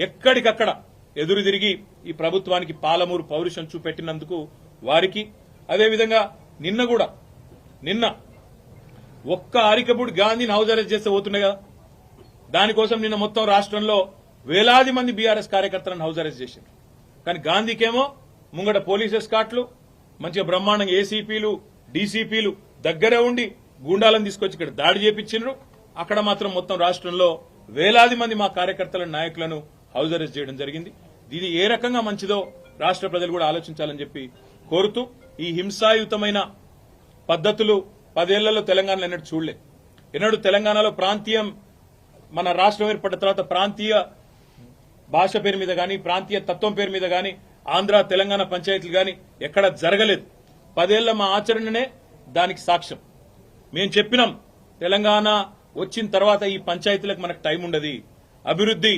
ఎక్కడికక్కడ ఎదురు తిరిగి ఈ ప్రభుత్వానికి పాలమూరు పౌరుషం చూపెట్టినందుకు వారికి, అదేవిధంగా నిన్న ఒక్క అరికపూడి గాంధీని హౌస్ అరెస్ట్ చేస్తే పోతున్నాయి కదా, దానికోసం నిన్న మొత్తం రాష్ట్రంలో వేలాది మంది బీఆర్ఎస్ కార్యకర్తలను హౌస్ అరెస్ట్ చేశారు. కానీ గాంధీకేమో ముంగట పోలీస్ ఎస్కాట్లు, మంచిగా బ్రహ్మాండంగా ఏసీపీలు, డీసీపీలు దగ్గరే ఉండి గూండాలను తీసుకొచ్చి ఇక్కడ దాడి చేపించారు. అక్కడ మాత్రం మొత్తం రాష్ట్రంలో వేలాది మంది మా కార్యకర్తల నాయకులను హౌస్ అరెస్ట్ చేయడం జరిగింది. ఇది ఏ రకంగా మంచిదో రాష్ట్ర ప్రజలు కూడా ఆలోచించాలని చెప్పి కోరుతూ, ఈ హింసాయుతమైన పద్ధతులు 10 ఏళ్లలో తెలంగాణలో ఎన్నడూ చూడలే. ఎన్నడూ తెలంగాణలో ప్రాంతీయం, మన రాష్ట్రం ఏర్పడిన తర్వాత ప్రాంతీయ భాష పేరు మీద గాని, ప్రాంతీయ తత్వం పేరు మీద గాని, ఆంధ్ర తెలంగాణ పంచాయతీలు గాని ఎక్కడ జరగలేదు. 10 ఏళ్ల మా ఆచరణనే దానికి సాక్ష్యం. మేము చెప్పినాం, తెలంగాణ వచ్చిన తర్వాత ఈ పంచాయతీలకు మనకు టైం ఉండదు, అభివృద్ధి